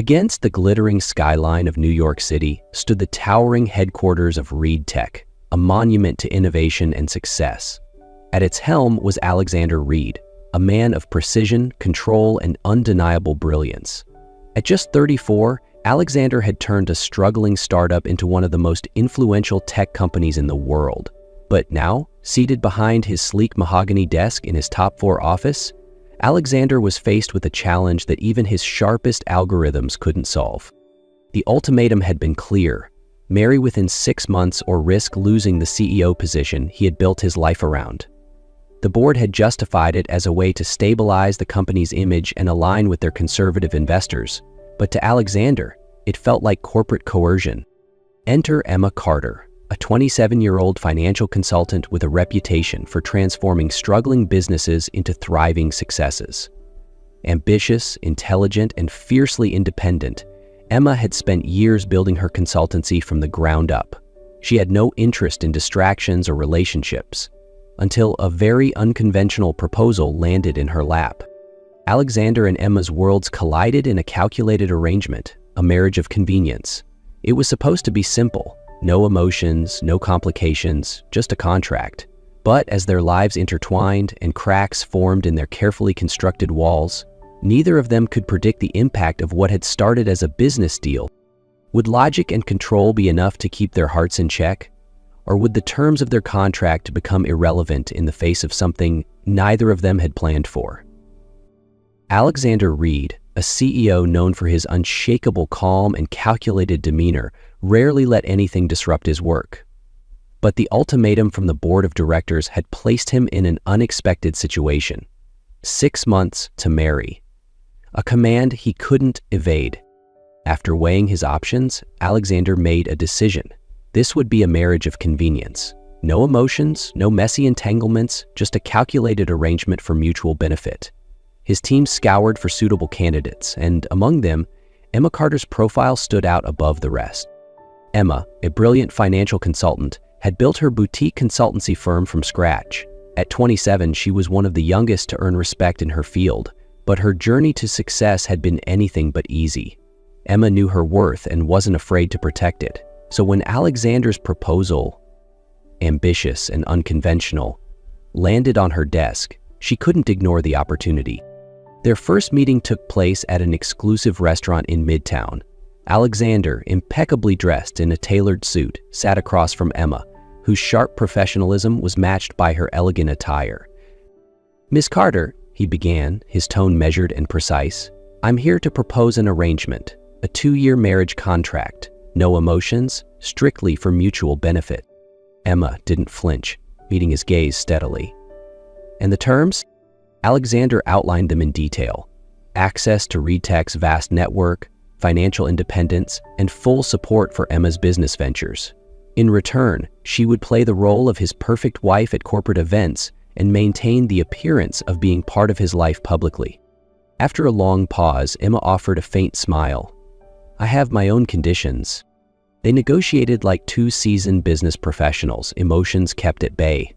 Against the glittering skyline of New York City stood the towering headquarters of Reed Tech, a monument to innovation and success. At its helm was Alexander Reed, a man of precision, control, and undeniable brilliance. At just 34, Alexander had turned a struggling startup into one of the most influential tech companies in the world. But now, seated behind his sleek mahogany desk in his top floor office, Alexander was faced with a challenge that even his sharpest algorithms couldn't solve. The ultimatum had been clear: marry within 6 months or risk losing the CEO position he had built his life around. The board had justified it as a way to stabilize the company's image and align with their conservative investors, but to Alexander, it felt like corporate coercion. Enter Emma Carter, a 27-year-old financial consultant with a reputation for transforming struggling businesses into thriving successes. Ambitious, intelligent, and fiercely independent, Emma had spent years building her consultancy from the ground up. She had no interest in distractions or relationships, until a very unconventional proposal landed in her lap. Alexander and Emma's worlds collided in a calculated arrangement, a marriage of convenience. It was supposed to be simple: no emotions, no complications, just a contract. But as their lives intertwined and cracks formed in their carefully constructed walls, neither of them could predict the impact of what had started as a business deal. Would logic and control be enough to keep their hearts in check? Or would the terms of their contract become irrelevant in the face of something neither of them had planned for? Alexander Reed, a CEO known for his unshakable calm and calculated demeanor, rarely let anything disrupt his work. But the ultimatum from the board of directors had placed him in an unexpected situation. 6 months to marry. A command he couldn't evade. After weighing his options, Alexander made a decision. This would be a marriage of convenience. No emotions, no messy entanglements, just a calculated arrangement for mutual benefit. His team scoured for suitable candidates, and among them, Emma Carter's profile stood out above the rest. Emma, a brilliant financial consultant, had built her boutique consultancy firm from scratch. At 27, she was one of the youngest to earn respect in her field, but her journey to success had been anything but easy. Emma knew her worth and wasn't afraid to protect it. So when Alexander's proposal, ambitious and unconventional, landed on her desk, she couldn't ignore the opportunity. Their first meeting took place at an exclusive restaurant in Midtown. Alexander, impeccably dressed in a tailored suit, sat across from Emma, whose sharp professionalism was matched by her elegant attire. "Miss Carter," he began, his tone measured and precise, "I'm here to propose an arrangement, a 2-year marriage contract. No emotions, strictly for mutual benefit." Emma didn't flinch, meeting his gaze steadily. "And the terms?" Alexander outlined them in detail. Access to Reed Tech's vast network, financial independence, and full support for Emma's business ventures. In return, she would play the role of his perfect wife at corporate events and maintain the appearance of being part of his life publicly. After a long pause, Emma offered a faint smile. "I have my own conditions." They negotiated like 2 seasoned business professionals, emotions kept at bay.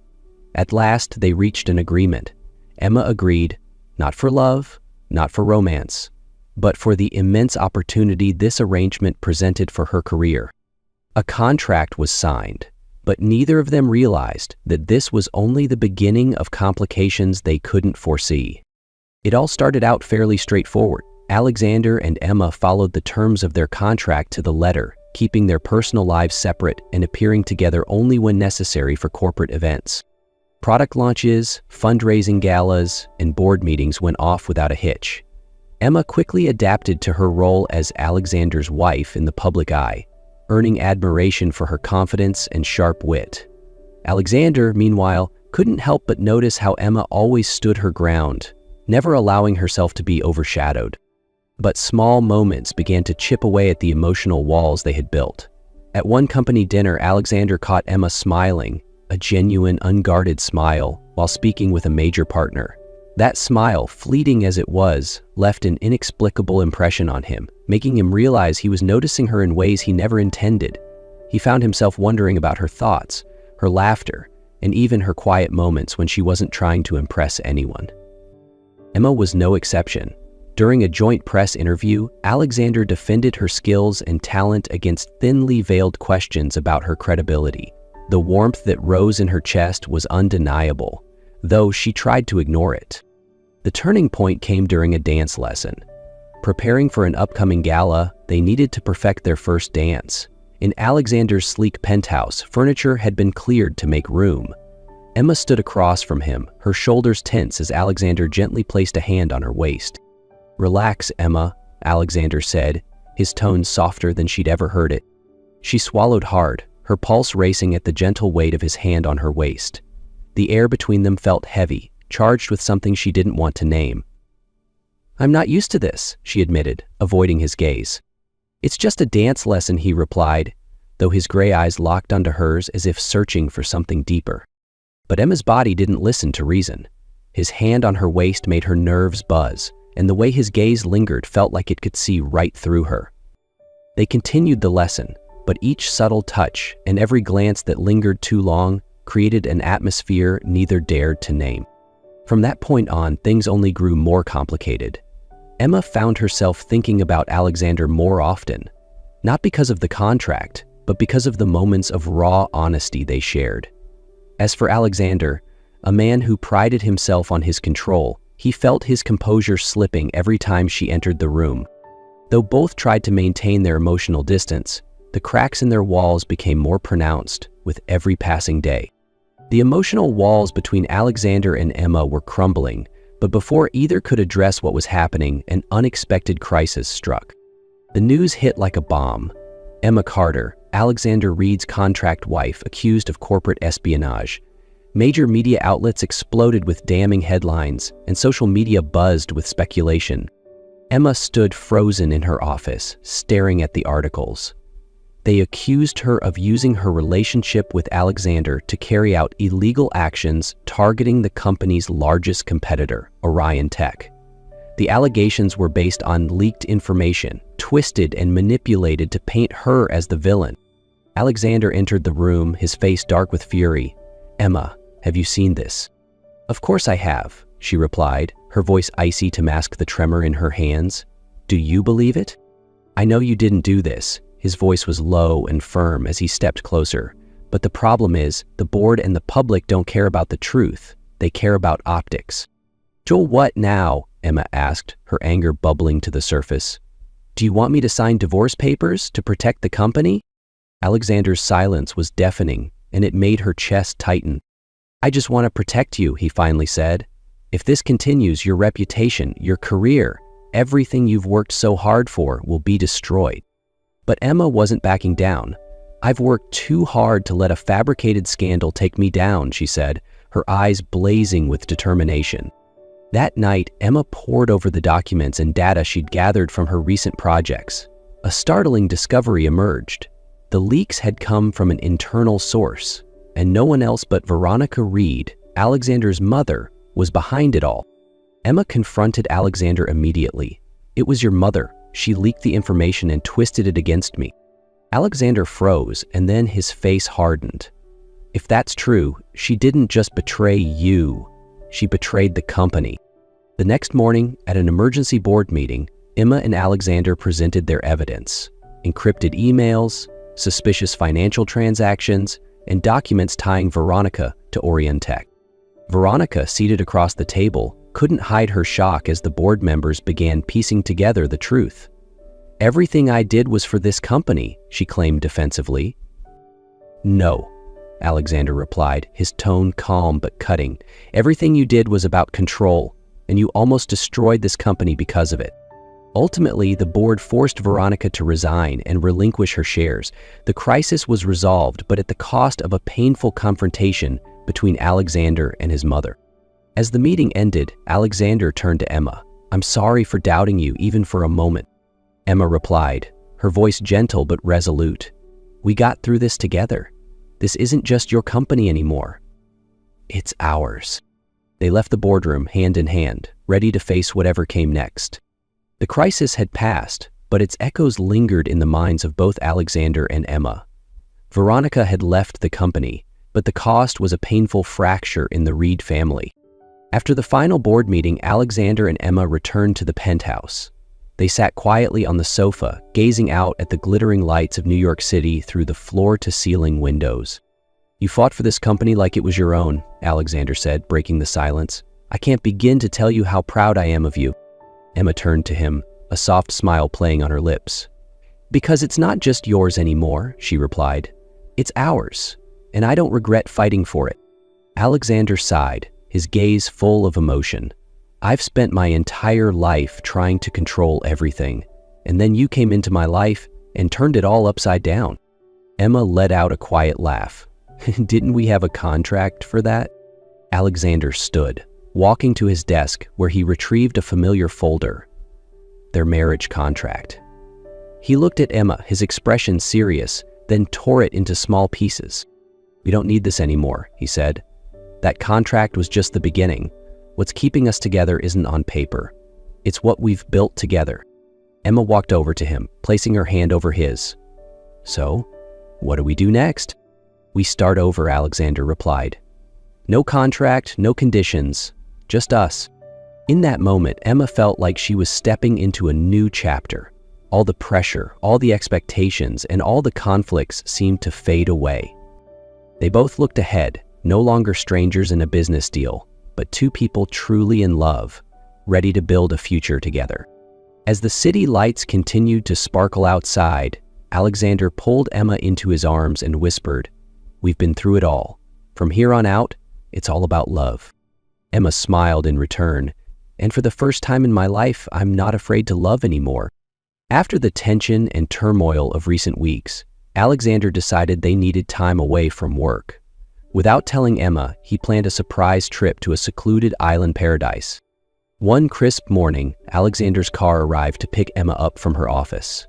At last, they reached an agreement. Emma agreed, not for love, not for romance, but for the immense opportunity this arrangement presented for her career. A contract was signed, but neither of them realized that this was only the beginning of complications they couldn't foresee. It all started out fairly straightforward. Alexander and Emma followed the terms of their contract to the letter, keeping their personal lives separate and appearing together only when necessary for corporate events. Product launches, fundraising galas, and board meetings went off without a hitch. Emma quickly adapted to her role as Alexander's wife in the public eye, earning admiration for her confidence and sharp wit. Alexander, meanwhile, couldn't help but notice how Emma always stood her ground, never allowing herself to be overshadowed. But small moments began to chip away at the emotional walls they had built. At one company dinner, Alexander caught Emma smiling, a genuine, unguarded smile, while speaking with a major partner. That smile, fleeting as it was, left an inexplicable impression on him, making him realize he was noticing her in ways he never intended. He found himself wondering about her thoughts, her laughter, and even her quiet moments when she wasn't trying to impress anyone. Emma was no exception. During a joint press interview, Alexander defended her skills and talent against thinly veiled questions about her credibility. The warmth that rose in her chest was undeniable, though she tried to ignore it. The turning point came during a dance lesson. Preparing for an upcoming gala, they needed to perfect their first dance. In Alexander's sleek penthouse, furniture had been cleared to make room. Emma stood across from him, her shoulders tense as Alexander gently placed a hand on her waist. "Relax, Emma," Alexander said, his tone softer than she'd ever heard it. She swallowed hard, her pulse racing at the gentle weight of his hand on her waist. The air between them felt heavy, charged with something she didn't want to name. "I'm not used to this," she admitted, avoiding his gaze. "It's just a dance lesson," he replied, though his gray eyes locked onto hers as if searching for something deeper. But Emma's body didn't listen to reason. His hand on her waist made her nerves buzz, and the way his gaze lingered felt like it could see right through her. They continued the lesson, but each subtle touch and every glance that lingered too long created an atmosphere neither dared to name. From that point on, things only grew more complicated. Emma found herself thinking about Alexander more often, not because of the contract, but because of the moments of raw honesty they shared. As for Alexander, a man who prided himself on his control, he felt his composure slipping every time she entered the room. Though both tried to maintain their emotional distance, the cracks in their walls became more pronounced with every passing day. The emotional walls between Alexander and Emma were crumbling, but before either could address what was happening, an unexpected crisis struck. The news hit like a bomb. Emma Carter, Alexander Reed's contract wife, accused of corporate espionage. Major media outlets exploded with damning headlines, and social media buzzed with speculation. Emma stood frozen in her office, staring at the articles. They accused her of using her relationship with Alexander to carry out illegal actions targeting the company's largest competitor, Orion Tech. The allegations were based on leaked information, twisted and manipulated to paint her as the villain. Alexander entered the room, his face dark with fury. "Emma, have you seen this?" "Of course I have," she replied, her voice icy to mask the tremor in her hands. "Do you believe it?" "I know you didn't do this." His voice was low and firm as he stepped closer. "But the problem is, the board and the public don't care about the truth. They care about optics." "Joel, what now?" Emma asked, her anger bubbling to the surface. "Do you want me to sign divorce papers to protect the company?" Alexander's silence was deafening, and it made her chest tighten. "I just want to protect you," he finally said. "If this continues, your reputation, your career, everything you've worked so hard for will be destroyed." But Emma wasn't backing down. "I've worked too hard to let a fabricated scandal take me down," she said, her eyes blazing with determination. That night, Emma pored over the documents and data she'd gathered from her recent projects. A startling discovery emerged. The leaks had come from an internal source, and no one else but Veronica Reed, Alexander's mother, was behind it all. Emma confronted Alexander immediately. "It was your mother. She leaked the information and twisted it against me." Alexander froze, and then his face hardened. "If that's true, she didn't just betray you. She betrayed the company." The next morning, at an emergency board meeting, Emma and Alexander presented their evidence: encrypted emails, suspicious financial transactions, and documents tying Veronica to Orion Tech. Veronica, seated across the table, couldn't hide her shock as the board members began piecing together the truth. "Everything I did was for this company," she claimed defensively. "No," Alexander replied, his tone calm but cutting. "Everything you did was about control, and you almost destroyed this company because of it." Ultimately, the board forced Veronica to resign and relinquish her shares. The crisis was resolved, but at the cost of a painful confrontation between Alexander and his mother. As the meeting ended, Alexander turned to Emma. "I'm sorry for doubting you, even for a moment." Emma replied, her voice gentle but resolute. "We got through this together. This isn't just your company anymore. It's ours." They left the boardroom hand in hand, ready to face whatever came next. The crisis had passed, but its echoes lingered in the minds of both Alexander and Emma. Veronica had left the company, but the cost was a painful fracture in the Reed family. After the final board meeting, Alexander and Emma returned to the penthouse. They sat quietly on the sofa, gazing out at the glittering lights of New York City through the floor-to-ceiling windows. "You fought for this company like it was your own," Alexander said, breaking the silence. "I can't begin to tell you how proud I am of you." Emma turned to him, a soft smile playing on her lips. "Because it's not just yours anymore," she replied. "It's ours, and I don't regret fighting for it." Alexander sighed, his gaze full of emotion. "I've spent my entire life trying to control everything, and then you came into my life and turned it all upside down." Emma let out a quiet laugh. "Didn't we have a contract for that?" Alexander stood, walking to his desk where he retrieved a familiar folder. Their marriage contract. He looked at Emma, his expression serious, then tore it into small pieces. "We don't need this anymore," he said. "That contract was just the beginning. What's keeping us together isn't on paper. It's what we've built together." Emma walked over to him, placing her hand over his. "So, what do we do next?" "We start over," Alexander replied. "No contract, no conditions, just us." In that moment, Emma felt like she was stepping into a new chapter. All the pressure, all the expectations, and all the conflicts seemed to fade away. They both looked ahead, no longer strangers in a business deal, but two people truly in love, ready to build a future together. As the city lights continued to sparkle outside, Alexander pulled Emma into his arms and whispered, "We've been through it all. From here on out, it's all about love." Emma smiled in return, "And for the first time in my life, I'm not afraid to love anymore." After the tension and turmoil of recent weeks, Alexander decided they needed time away from work. Without telling Emma, he planned a surprise trip to a secluded island paradise. One crisp morning, Alexander's car arrived to pick Emma up from her office.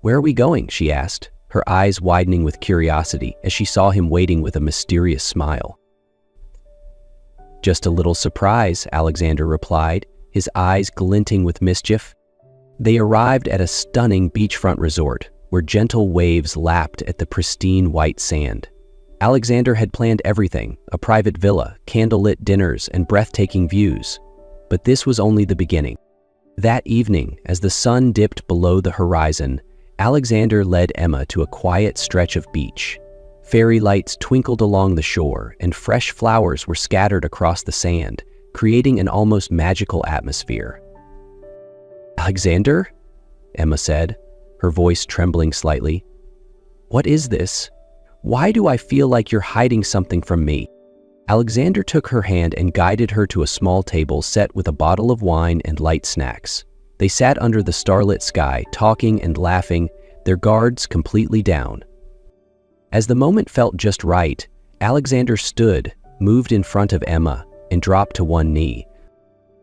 "Where are we going?" she asked, her eyes widening with curiosity as she saw him waiting with a mysterious smile. "Just a little surprise," Alexander replied, his eyes glinting with mischief. They arrived at a stunning beachfront resort, where gentle waves lapped at the pristine white sand. Alexander had planned everything, a private villa, candlelit dinners, and breathtaking views. But this was only the beginning. That evening, as the sun dipped below the horizon, Alexander led Emma to a quiet stretch of beach. Fairy lights twinkled along the shore, and fresh flowers were scattered across the sand, creating an almost magical atmosphere. "Alexander?" Emma said, her voice trembling slightly. "What is this? Why do I feel like you're hiding something from me?" Alexander took her hand and guided her to a small table set with a bottle of wine and light snacks. They sat under the starlit sky, talking and laughing, their guards completely down. As the moment felt just right, Alexander stood, moved in front of Emma, and dropped to one knee.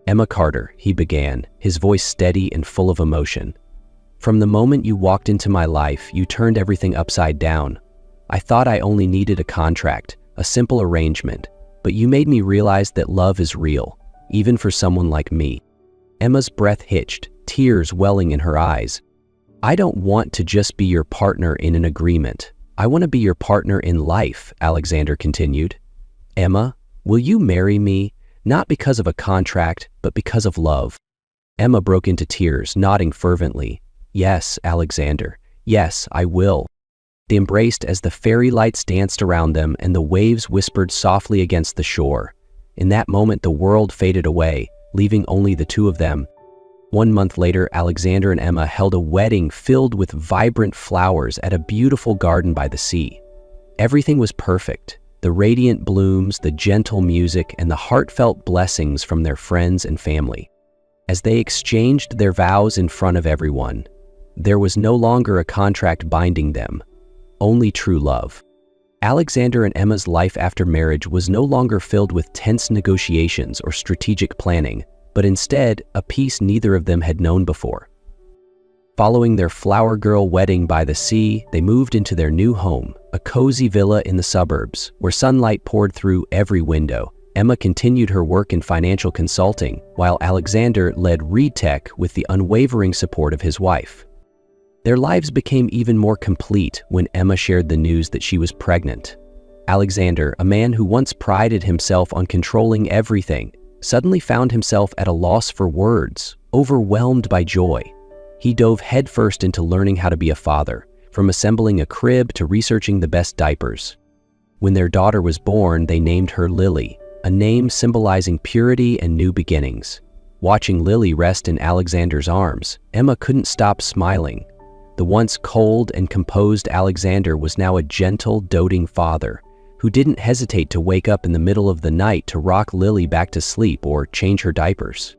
"Emma Carter," he began, his voice steady and full of emotion. "From the moment you walked into my life, you turned everything upside down. I thought I only needed a contract, a simple arrangement, but you made me realize that love is real, even for someone like me." Emma's breath hitched, tears welling in her eyes. "I don't want to just be your partner in an agreement. I want to be your partner in life," Alexander continued. "Emma, will you marry me? Not because of a contract, but because of love." Emma broke into tears, nodding fervently. "Yes, Alexander. Yes, I will." They embraced as the fairy lights danced around them and the waves whispered softly against the shore. In that moment, the world faded away, leaving only the two of them. 1 month later, Alexander and Emma held a wedding filled with vibrant flowers at a beautiful garden by the sea. Everything was perfect. The radiant blooms, the gentle music, and the heartfelt blessings from their friends and family. As they exchanged their vows in front of everyone, there was no longer a contract binding them, only true love. Alexander and Emma's life after marriage was no longer filled with tense negotiations or strategic planning, but instead a peace neither of them had known before. Following their flower girl wedding by the sea, they moved into their new home, a cozy villa in the suburbs, where sunlight poured through every window. Emma continued her work in financial consulting, while Alexander led ReedTech with the unwavering support of his wife. Their lives became even more complete when Emma shared the news that she was pregnant. Alexander, a man who once prided himself on controlling everything, suddenly found himself at a loss for words, overwhelmed by joy. He dove headfirst into learning how to be a father, from assembling a crib to researching the best diapers. When their daughter was born, they named her Lily, a name symbolizing purity and new beginnings. Watching Lily rest in Alexander's arms, Emma couldn't stop smiling. The once cold and composed Alexander was now a gentle, doting father who didn't hesitate to wake up in the middle of the night to rock Lily back to sleep or change her diapers.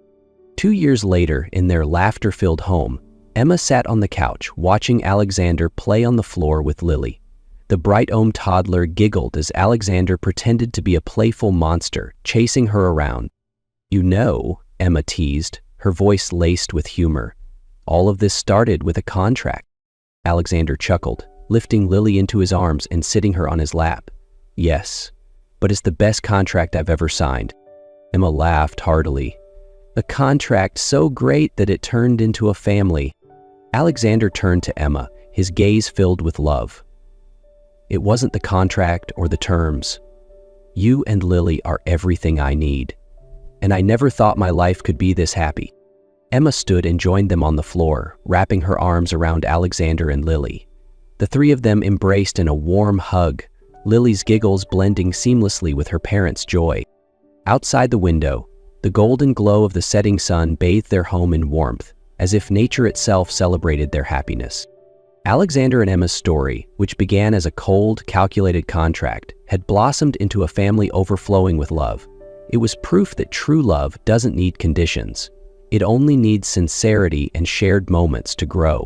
2 years later, in their laughter-filled home, Emma sat on the couch watching Alexander play on the floor with Lily. The bright-eyed toddler giggled as Alexander pretended to be a playful monster, chasing her around. "You know," Emma teased, her voice laced with humor, "all of this started with a contract." Alexander chuckled, lifting Lily into his arms and sitting her on his lap. "Yes, but it's the best contract I've ever signed." Emma laughed heartily. "A contract so great that it turned into a family." Alexander turned to Emma, his gaze filled with love. "It wasn't the contract or the terms. You and Lily are everything I need. And I never thought my life could be this happy." Emma stood and joined them on the floor, wrapping her arms around Alexander and Lily. The three of them embraced in a warm hug, Lily's giggles blending seamlessly with her parents' joy. Outside the window, the golden glow of the setting sun bathed their home in warmth, as if nature itself celebrated their happiness. Alexander and Emma's story, which began as a cold, calculated contract, had blossomed into a family overflowing with love. It was proof that true love doesn't need conditions. It only needs sincerity and shared moments to grow.